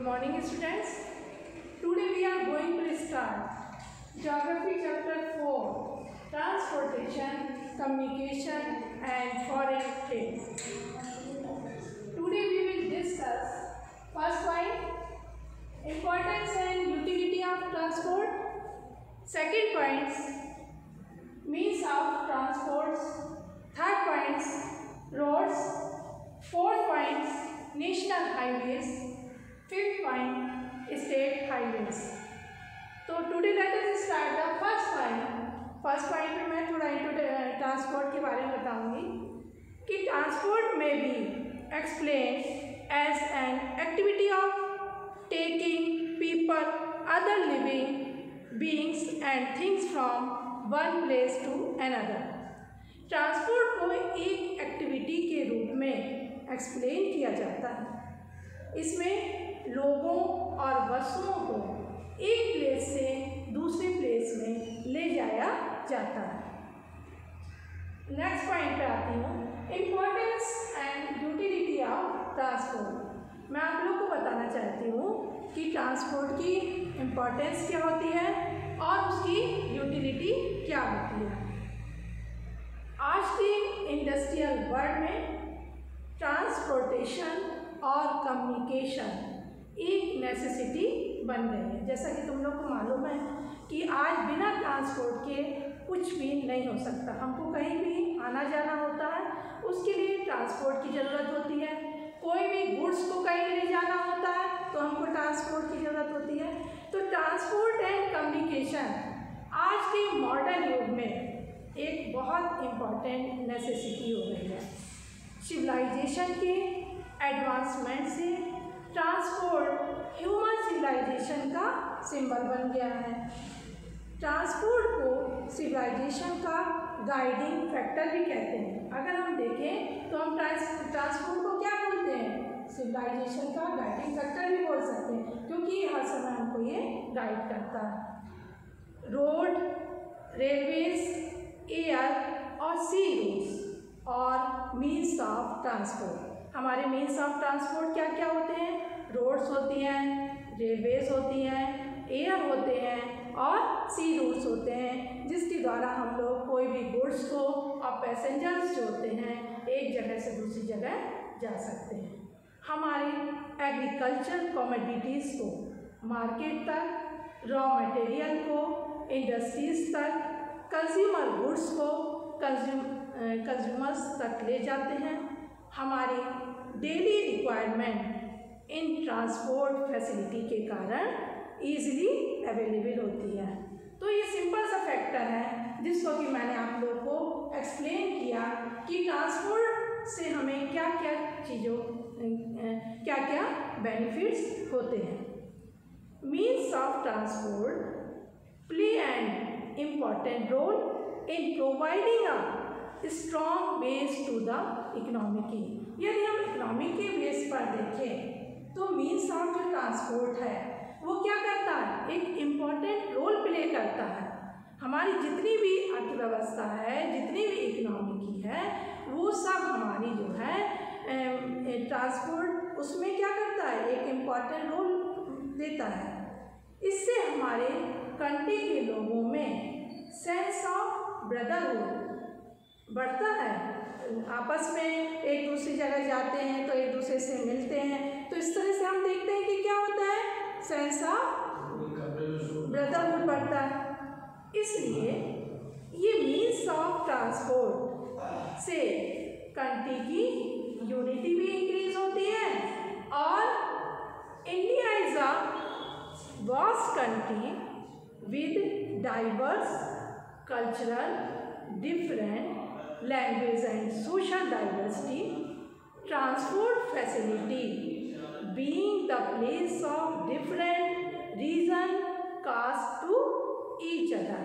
Good morning students. Today we are going to start Geography chapter 4, Transportation, Communication and Foreign Trade. Today we will discuss first point, importance and utility of transport. Second point, means of transports. Third point, roads. Fourth point, national highways. Fifth point, state highways. तो today late us start the first point. First point में मैं थोड़ा transport के बारे में बताऊंगी कि transport में be explain as an activity of taking people other living beings and things from one place to another. Transport को एक एक्टिविटी के रूप में एक्सप्लेन किया जाता है। इसमें लोगों और वस्तुओं को एक प्लेस से दूसरे प्लेस में ले जाया जाता है। नेक्स्ट पॉइंट पे आती हूँ, importance and utility of transport. मैं आप लोग को बताना चाहती हूँ कि ट्रांसपोर्ट की इम्पोर्टेंस क्या होती है और उसकी यूटिलिटी क्या होती है। आज के इंडस्ट्रियल वर्ल्ड में ट्रांसपोर्टेशन और कम्युनिकेशन एक नेसेसिटी बन गई है। जैसा कि तुम लोग को मालूम है कि आज बिना ट्रांसपोर्ट के कुछ भी नहीं हो सकता। हमको कहीं भी आना जाना होता है, उसके लिए ट्रांसपोर्ट की ज़रूरत होती है। कोई भी गुड्स को कहीं ले जाना होता है तो हमको ट्रांसपोर्ट की ज़रूरत होती है। तो ट्रांसपोर्ट एंड कम्युनिकेशन आज के मॉडर्न युग में एक बहुत इम्पॉर्टेंट नेसेसिटी हो गई है। सिविलाइजेशन के एडवांसमेंट से ट्रांसपोर्ट ह्यूमन सिविलाइजेशन का सिंबल बन गया है। ट्रांसपोर्ट को सिविलाइजेशन का गाइडिंग फैक्टर भी कहते हैं। अगर हम देखें तो हम ट्रांसपोर्ट को क्या बोलते हैं, सिविलाइजेशन का गाइडिंग फैक्टर भी बोल सकते हैं, क्योंकि हर समय हमको ये गाइड करता है। रोड, रेलवेज, एयर और सी रूट्स और मीन्स ऑफ ट्रांसपोर्ट। हमारे मीन्स ऑफ ट्रांसपोर्ट क्या क्या होते हैं, रोड्स होती हैं, रेलवेज होती हैं, एयर होते हैं और सी रूट्स होते हैं, जिसके द्वारा हम लोग कोई भी गुड्स को और पैसेंजर्स जो होते हैं एक जगह से दूसरी जगह जा सकते हैं। हमारी एग्रीकल्चर कमोडिटीज़ को मार्केट तक, रॉ मटेरियल को इंडस्ट्रीज़ तक, कंज्यूमर गुड्स को कंज्यूमर्स तक ले जाते हैं। हमारी daily requirement in transport facility के कारण ईजिली अवेलेबल होती है। तो ये सिंपल सा फैक्टर है जिसको कि मैंने आप लोगों को एक्सप्लेन किया कि ट्रांसपोर्ट से हमें क्या क्या चीज़ों क्या क्या बेनिफिट्स होते हैं। Means of transport play an important role in providing a strong base to the economy. यदि हम इकोनॉमी के बेस पर देखें तो मीन्स ऑफ जो ट्रांसपोर्ट है वो क्या करता है, एक इम्पॉर्टेंट रोल प्ले करता है। हमारी जितनी भी अर्थव्यवस्था है, जितनी भी इकोनॉमी की है, वो सब हमारी जो है ट्रांसपोर्ट उसमें क्या करता है, एक इम्पॉर्टेंट रोल देता है। इससे हमारे कंट्री के लोगों में सेंस ऑफ ब्रदरहुड बढ़ता है। आपस में एक दूसरी जगह जाते हैं तो एक दूसरे से मिलते हैं, तो इस तरह से हम देखते हैं कि क्या होता है, सेंस ऑफ ब्रदरहुड बढ़ता है। इसलिए ये मीन्स ऑफ ट्रांसपोर्ट से कंट्री की यूनिटी भी इंक्रीज होती है और India is a vast country with diverse cultural different language and social diversity. Transport facility being the place of different region caste to each other.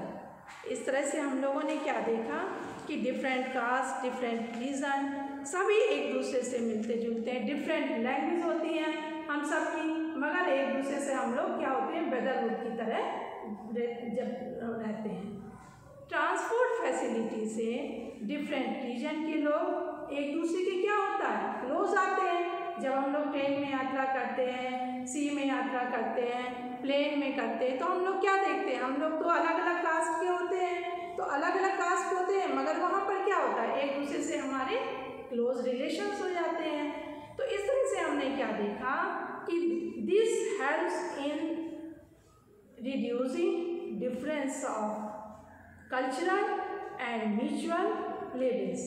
इस तरह से हम लोगों ने क्या देखा कि डिफरेंट कास्ट, डिफरेंट रीजन सभी एक दूसरे से मिलते जुलते हैं। डिफरेंट लैंग्वेज होती हैं हम सब की, मगर एक दूसरे से हम लोग क्या होते हैं, ब्रदरहुड की तरह जब रहते हैं। ट्रांसपोर्ट फैसिलिटी से डिफरेंट रीजन के लोग एक दूसरे के क्या होता है, क्लोज आते हैं। जब हम लोग ट्रेन में यात्रा करते हैं, सी में यात्रा करते हैं, प्लेन में करते हैं, तो हम लोग क्या देखते हैं, हम लोग तो अलग अलग कास्ट के होते हैं, तो अलग अलग कास्ट के होते हैं, मगर वहाँ पर क्या होता है, एक दूसरे से हमारे क्लोज रिलेशंस हो जाते हैं। तो इस तरह से हमने क्या देखा कि this helps in reducing difference of cultural and mutual livings.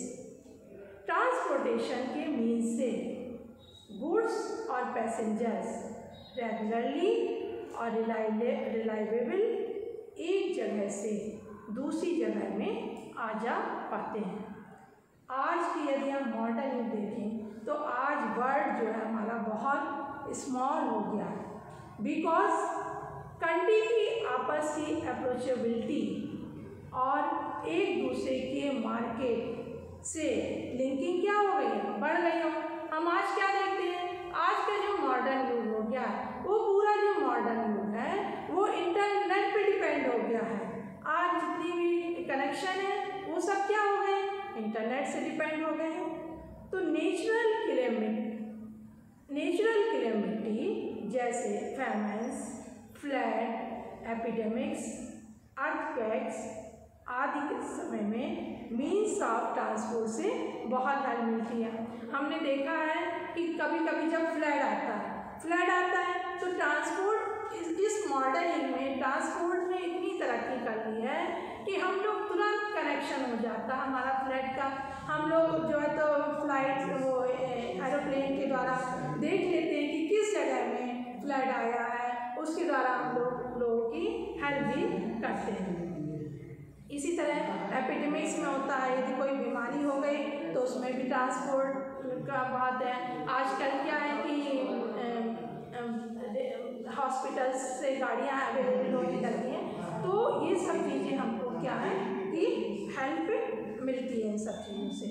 Transportation के मीन से गुड्स और पैसेंजर्स रेगुलरली और रिलायबल एक जगह से दूसरी जगह में आ जा पाते हैं। आज की यदि हम मॉडर्न युग देखें तो आज वर्ल्ड जो है हमारा बहुत स्मॉल हो गया है, बिकॉज कंट्री की आपस की अप्रोचेबिलिटी और एक दूसरे के मार्केट से लिंकिंग क्या हो गई है, बढ़ गई हो। हम आज क्या देखते हैं, आज का जो मॉडर्न युग हो गया है वो पूरा जो मॉडर्न युग है वो इंटरनेट पे डिपेंड हो गया है। आज जितनी भी कनेक्शन है वो सब क्या हो गए, इंटरनेट से डिपेंड हो गए हैं। तो नेचुरल कैलेमिटी जैसे फैमिन्स, फ्लड, एपिडेमिक्स, अर्थक्वेक्स आदि के समय में मीन्स ऑफ ट्रांसपोर्ट से बहुत हेल्प मिलती है। हमने देखा है कि कभी कभी जब फ्लड आता है तो ट्रांसपोर्ट इस मॉडर्न युग में ट्रांसपोर्ट ने इतनी तरक्की कर ली है कि हम लोग तुरंत कनेक्शन हो जाता है हमारा फ्लड का। हम लोग जो है तो फ्लाइट वो एरोप्लेन के द्वारा देख लेते हैं कि किस जगह में फ्लड आया है, उसके द्वारा हम लोगों की हेल्प भी करते हैं। इसी तरह एपिडेमिक्स में होता है, यदि कोई बीमारी हो गई तो उसमें भी ट्रांसपोर्ट का बात है। आजकल क्या है कि हॉस्पिटल्स से गाड़ियाँ अवेलेबल होने लगी हैं, तो ये सब चीज़ें हमको क्या है कि हेल्प मिलती है इन सब चीज़ों से।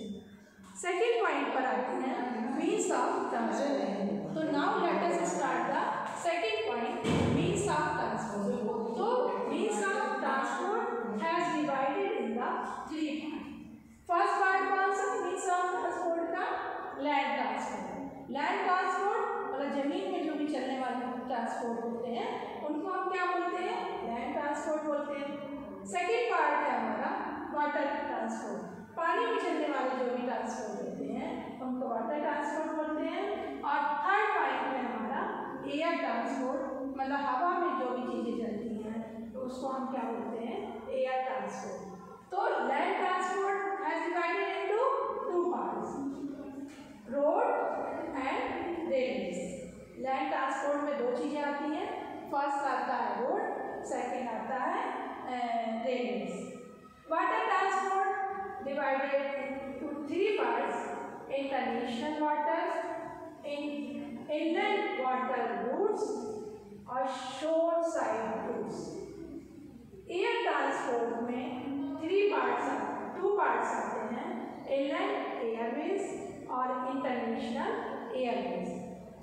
सेकेंड पॉइंट पर आते हैं मीन्स ऑफ ट्रांसपोर्ट। तो now let us start the second point, means of transport. तो means of transport has divided in the three part. First part कौन सा, मीन्स ऑफ ट्रांसपोर्ट का लैंड ट्रांसपोर्ट। लैंड ट्रांसपोर्ट मतलब जमीन में जो भी चलने वाले ट्रांसपोर्ट होते हैं उनको हम क्या बोलते हैं, लैंड ट्रांसपोर्ट बोलते हैं। सेकेंड पार्ट है हमारा वाटर ट्रांसपोर्ट, पानी में चलने वाले जो भी ट्रांसपोर्ट होते हैं उनको वाटर ट्रांसपोर्ट बोलते हैं। और थर्ड पॉइंट में हमारा एयर ट्रांसपोर्ट, मतलब हवा में जो भी चीज़ें चलती हैं तो उसको हम क्या बोलते हैं, एयर ट्रांसपोर्ट। तो land transport has divided into two parts, road and railways. Land transport में दो चीज़ें आती हैं, फर्स्ट आता है रोड, सेकेंड आता है railways. Water transport divided into three parts, international waters, inland water routes और shore side routes। Air transport में टू पार्ट्स आते हैं, inland एयरवेज और इंटरनेशनल एयरवेज।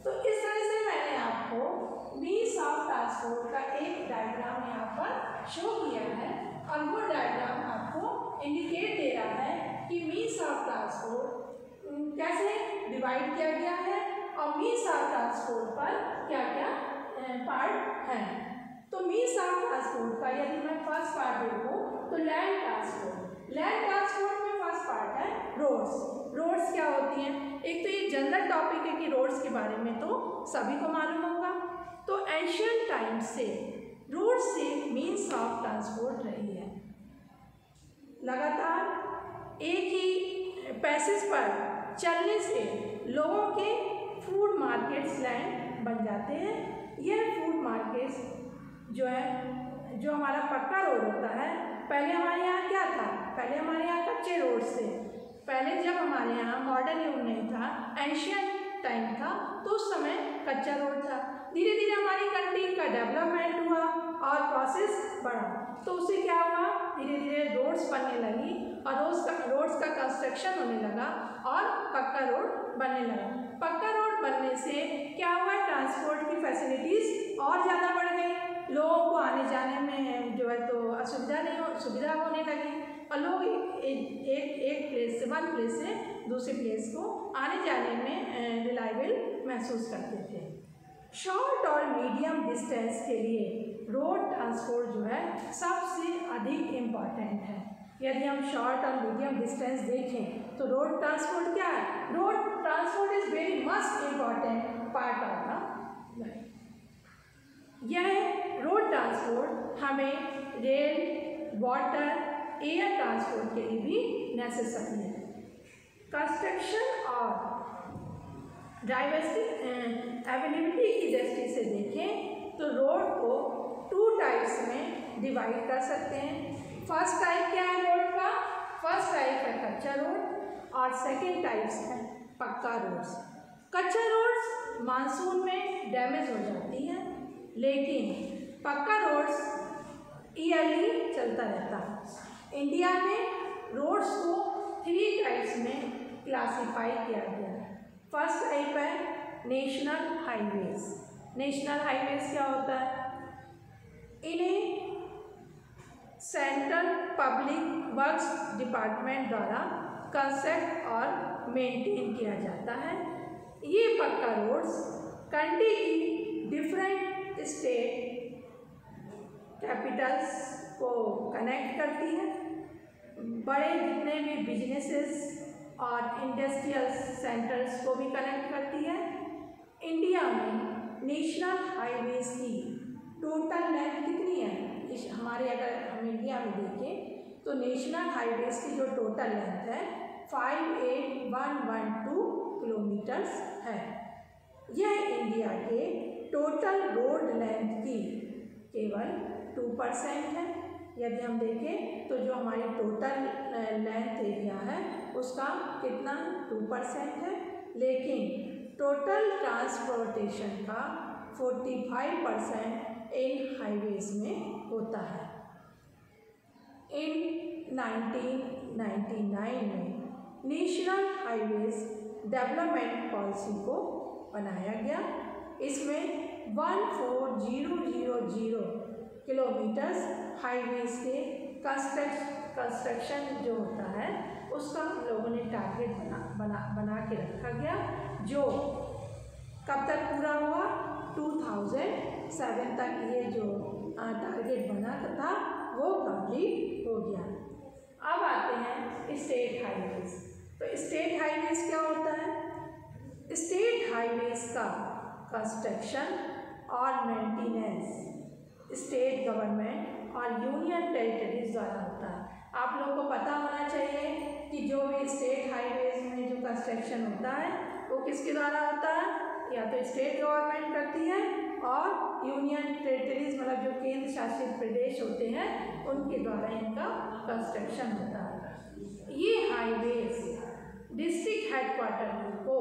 तो इस तरह से मैंने आपको मीन्स ऑफ ट्रांसपोर्ट का एक डायग्राम यहाँ पर शो किया है और वो डायग्राम आपको इंडिकेट दे रहा है कि मीन्स ऑफ ट्रांसपोर्ट कैसे डिवाइड किया गया है और मीन्स ऑफ ट्रांसपोर्ट पर क्या क्या पार्ट हैं। तो मीन्स ऑफ ट्रांसपोर्ट का यदि मैं फर्स्ट पार्ट देखूँ तो लैंड ट्रांसपोर्ट में फर्स्ट पार्ट है रोड्स क्या होती हैं। एक तो ये जनरल टॉपिक है कि रोड्स के बारे में तो सभी को मालूम होगा। तो एंशिएंट टाइम से रोड से मीन्स ऑफ ट्रांसपोर्ट रही है। लगातार एक ही पैसेज पर चलने से लोगों के फूड मार्केट्स लैंड बन जाते हैं। यह फूड मार्केट्स जो है, जो हमारा पक्का रोड होता है, पहले हमारे यहाँ क्या था, पहले हमारे यहाँ कच्चे रोड थे। पहले जब हमारे यहाँ मॉडर्न युग नहीं था, एंशिएंट टाइम था, तो उस समय कच्चा रोड था। धीरे धीरे हमारी कंट्री का डेवलपमेंट हुआ और प्रोसेस बढ़ा, तो उससे क्या हुआ, धीरे धीरे रोड्स बनने लगी और रोड्स का कंस्ट्रक्शन होने लगा और पक्का रोड बनने लगा। पक्का रोड बनने से क्या हुआ, ट्रांसपोर्ट की फैसिलिटीज़ और ज़्यादा बढ़ गई, लोगों को आने जाने में जो है तो सुविधा होने लगी और लोग एक प्लेस से वन प्लेस से दूसरे प्लेस को आने जाने में रिलायबल महसूस करते थे। शॉर्ट और मीडियम डिस्टेंस के लिए रोड ट्रांसपोर्ट जो है सबसे अधिक इम्पॉर्टेंट है। यदि हम शॉर्ट और मीडियम डिस्टेंस देखें तो रोड ट्रांसपोर्ट क्या है? Road transport is very must important part of the life. यह रोड ट्रांसपोर्ट हमें रेल, वाटर, एयर ट्रांसपोर्ट के लिए भी नेसेसरी है। कंस्ट्रक्शन और डाइवर्सिटी अवेलेबिलिटी की दृष्टि से देखें तो रोड को 2 टाइप्स में डिवाइड कर सकते हैं। फर्स्ट टाइप क्या है रोड का? फर्स्ट टाइप है कच्चा रोड और सेकेंड टाइप्स है पक्का रोड्स। कच्चा रोड्स मानसून में डैमेज हो जाती है, लेकिन पक्का रोड्स ईयरली चलता रहता है। इंडिया में रोड्स को 3 टाइप्स में क्लासीफाई किया गया है। फर्स्ट टाइप है नेशनल हाईवेज। नेशनल हाईवेज क्या होता है? इन्हें सेंट्रल पब्लिक वर्क्स डिपार्टमेंट द्वारा कंस्ट्रक्ट और मेंटेन किया जाता है। ये पक्का रोड्स कंट्री की डिफरेंट स्टेट कैपिटल्स को कनेक्ट करती है। बड़े जितने भी बिजनेसेस और इंडस्ट्रियल सेंटर्स को भी कनेक्ट करती है। इंडिया में नेशनल हाईवेज की टोटल लेंथ कितनी है? हमारे अगर हम इंडिया में देखें तो नेशनल हाईवेज की जो टोटल लेंथ है 58112 किलोमीटर्स है। यह इंडिया के टोटल रोड लेंथ की केवल 2% है। यदि हम देखें तो जो हमारी टोटल लेंथ एरिया है उसका कितना 2% है, लेकिन टोटल ट्रांसपोर्टेशन का 45% इन हाईवेज में होता है। इन 1999 में नेशनल हाईवेज डेवलपमेंट पॉलिसी को बनाया गया। इसमें 14000 किलोमीटर्स हाईवेज के कंस्ट्रक्शन जो होता है उसका हम लोगों ने टारगेट बना के रखा गया, जो कब तक पूरा हुआ? 2007 तक ये जो टारगेट बना था वो कंप्लीट हो गया। अब आते हैं स्टेट हाईवेज। तो स्टेट हाईवेज क्या होता है? स्टेट हाईवेज का कंस्ट्रक्शन और मेंटेनेंस स्टेट गवर्नमेंट और यूनियन टेरिटरीज द्वारा होता है। आप लोगों को पता होना चाहिए कि जो भी स्टेट हाईवेज में जो कंस्ट्रक्शन होता है वो किसके द्वारा होता है? या तो स्टेट गवर्नमेंट करती है और यूनियन टेरिटरीज मतलब जो केंद्र शासित प्रदेश होते हैं उनके द्वारा इनका कंस्ट्रक्शन होता है। ये हाईवेज डिस्ट्रिक्ट हेडक्वार्टर को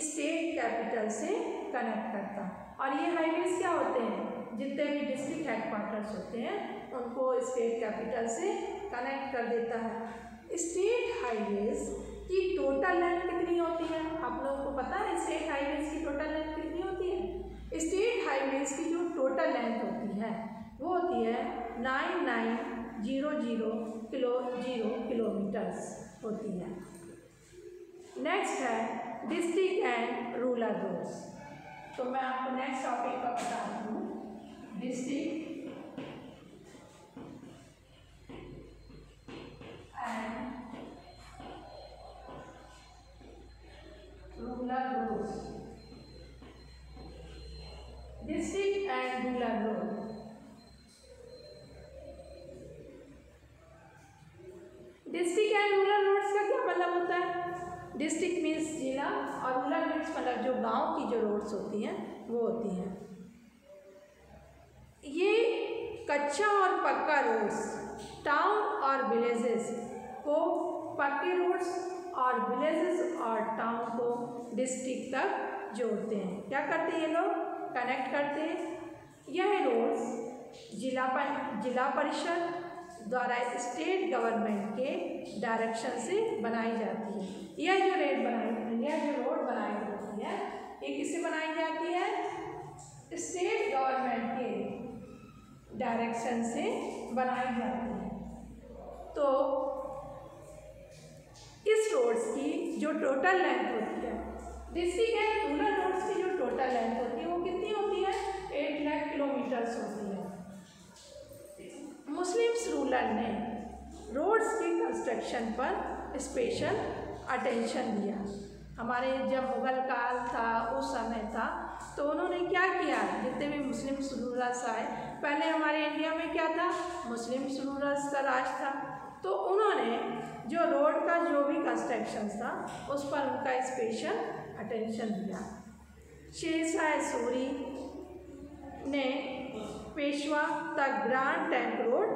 स्टेट कैपिटल से कनेक्ट करता है। और ये हाईवेज क्या होते हैं? जितने भी डिस्ट्रिक्ट हेडक्वार्टर्स होते हैं उनको स्टेट कैपिटल से कनेक्ट कर देता है। स्टेट हाईवेज की टोटल लेंथ कितनी होती है? आप लोगों को पता है स्टेट हाईवेज की टोटल लेंथ कितनी होती है? स्टेट हाईवेज की जो टोटल लेंथ होती है वो होती है 9900 किलोमीटर्स होती है। नेक्स्ट है डिस्ट्रिक्ट एंड रूरल रोड्स। तो मैं आपको नेक्स्ट टॉपिक का बताती हूँ, district and rural roads. District and rural road. District and rural roads का क्या मतलब होता है? डिस्ट्रिक्ट मीन्स जिला और रूरल मीन्स मतलब जो गांव की जो रोड्स होती हैं वो होती हैं। ये कच्चा और पक्का रोड्स टाउन और विलेजेस को, पक्के रोड्स और विलेजेस और टाउन को डिस्ट्रिक्ट तक जोड़ते हैं। क्या करते हैं ये लोग? कनेक्ट करते हैं। यह रोड्स जिला परिषद द्वारा स्टेट गवर्नमेंट के डायरेक्शन से बनाई जाती है। यह जो रोड बनाई जाती है ये किससे बनाई जाती है? स्टेट गवर्नमेंट के डायरेक्शन से बनाई जाती है। तो इस रोड्स की जो टोटल लेंथ होती है, डिस्ट्रिक्ट एंड रूरल रोड्स की जो टोटल लेंथ होती है वो कितनी रूलर ने रोड्स की कंस्ट्रक्शन पर स्पेशल अटेंशन दिया। हमारे जब मुगल काल था, उस समय था, तो उन्होंने क्या किया, जितने भी मुस्लिम रूलर्स आए, पहले हमारे इंडिया में क्या था, मुस्लिम रूलर्स का राज था, तो उन्होंने जो रोड का जो भी कंस्ट्रक्शन था उस पर उनका स्पेशल अटेंशन दिया। शेरशाह सूरी ने पेशवा तक ग्रांड ट्रंक रोड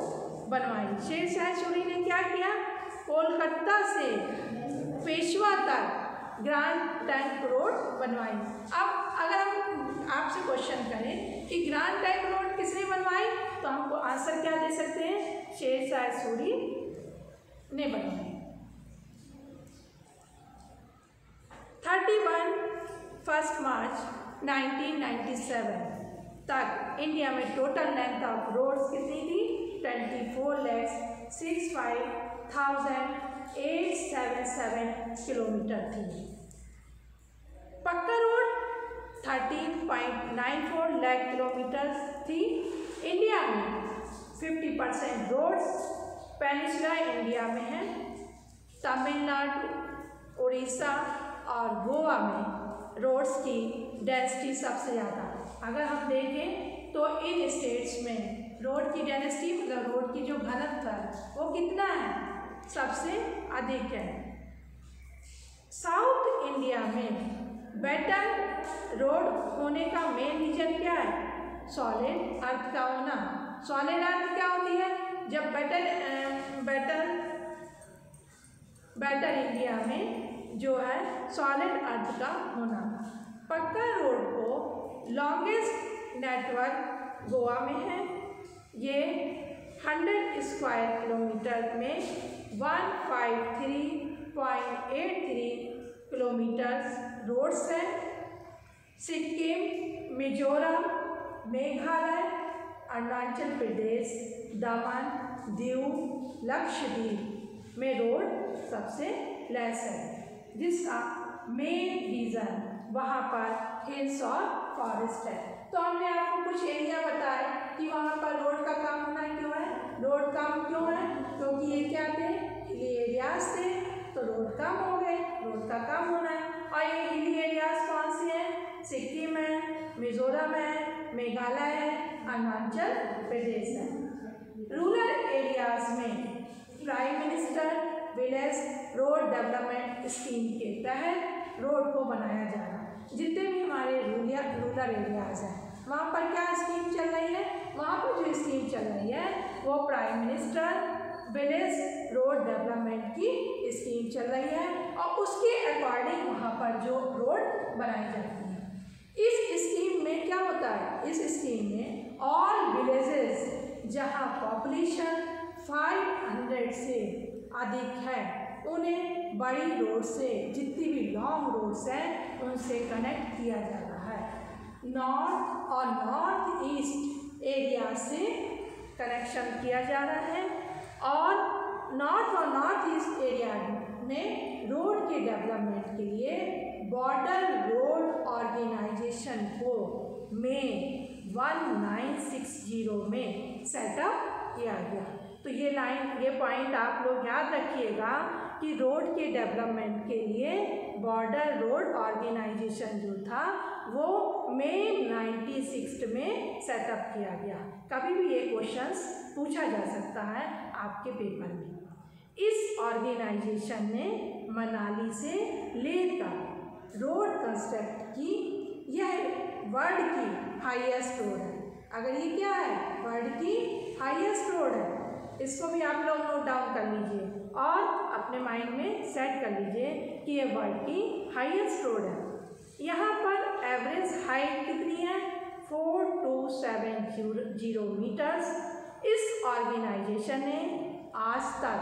बनवाई। शेरशाह सूरी ने क्या किया, कोलकाता से पेशवा तक ग्रांड ट्रंक रोड बनवाई। अब अगर हम आपसे क्वेश्चन करें कि ग्रांड ट्रंक रोड किसने बनवाई, तो हमको आंसर क्या दे सकते हैं, शेरशाह सूरी ने बनवाई। 31 मार्च 1997 तक इंडिया में टोटल लेंथ ऑफ रोड्स कितनी थी, 24,65,877 किलोमीटर थी। पक्का रोड 13.94 लाख किलोमीटर थी। इंडिया में 50% रोड्स पेनिनसुला इंडिया में है। तमिलनाडु, उड़ीसा और गोवा में रोड्स की डेंसिटी सबसे ज़्यादा। अगर हम देखें तो इन स्टेट्स में रोड की डेंसिटी, मतलब रोड की जो घनत्व है वो कितना है, सबसे अधिक है। साउथ इंडिया में बेटर रोड होने का मेन रीजन क्या है, सॉलिड अर्थ का होना। सॉलिड अर्थ क्या होती है, जब बेटर इंडिया में जो है सॉलिड अर्थ का होना। पक्का रोड को लॉन्गेस्ट नेटवर्क गोवा में है। ये 100 स्क्वायर किलोमीटर में 153.83 किलोमीटर रोड्स हैं। सिक्किम, मिजोरम, मेघालय, अरुणाचल प्रदेश, दमन, दीव, लक्षद्वीप में रोड सबसे लेस है, जिसका मेन रीज़न वहाँ पर हिल्स और फॉरेस्ट है। तो हमने आपको कुछ एरिया बताया कि वहाँ पर रोड का काम होना क्यों है। रोड काम क्यों है, क्योंकि ये क्या थे, हिली एरियाज थे, तो रोड काम हो गए, रोड का काम होना है। और ये हिली एरियाज कौन से हैं, सिक्किम है, मिजोरम है, मेघालय है, अरुणाचल प्रदेश है। रूरल एरियाज में prime minister village road development scheme के तहत रोड को बनाया जा रहा है। जितने भी हमारे रूरल एरियाज हैं वहाँ पर क्या स्कीम चल रही है, वहाँ पर जो स्कीम चल रही है वो prime minister village road development की स्कीम चल रही है, और उसके अकॉर्डिंग वहाँ पर जो रोड बनाई जाती है। इस स्कीम में क्या होता है, इस स्कीम में ऑल विलेजेस जहाँ पॉपुलेशन 500 से अधिक है उन्हें बड़ी रोड से, जितनी भी लॉन्ग रोड्स हैं उनसे कनेक्ट किया जा रहा है। नॉर्थ और नॉर्थ ईस्ट एरिया से कनेक्शन किया जा रहा है, और नॉर्थ और नॉर्थ ईस्ट एरिया में रोड के डेवलपमेंट के लिए बॉर्डर रोड ऑर्गेनाइजेशन को मई 1960 में सेटअप किया गया। तो ये पॉइंट आप लोग याद रखिएगा कि रोड के डेवलपमेंट के लिए बॉर्डर रोड ऑर्गेनाइजेशन जो था वो मई 1960 में सेटअप किया गया। कभी भी ये क्वेश्चंस पूछा जा सकता है आपके पेपर में। इस ऑर्गेनाइजेशन ने मनाली से लेह तक रोड कंस्ट्रक्ट की। यह वर्ल्ड की हाईएस्ट रोड है। अगर ये क्या है, वर्ल्ड की हाईएस्ट रोड है, इसको भी आप लोग नोट डाउन कर लीजिए और अपने माइंड में सेट कर लीजिए कि ये वर्ल्ड की हाईएस्ट रोड है। यहाँ पर एवरेज हाइट कितनी है, 4270 मीटर्स। इस ऑर्गेनाइजेशन ने आज तक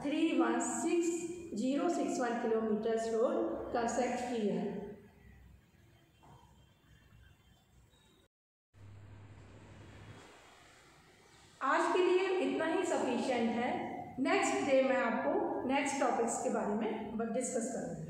316061 किलोमीटर्स रोड कंस्ट्रक्ट की है। आज के लिए इतना ही सफिशिएंट है। नेक्स्ट डे मैं आपको नेक्स्ट टॉपिक्स के बारे में डिस्कस करूँगी।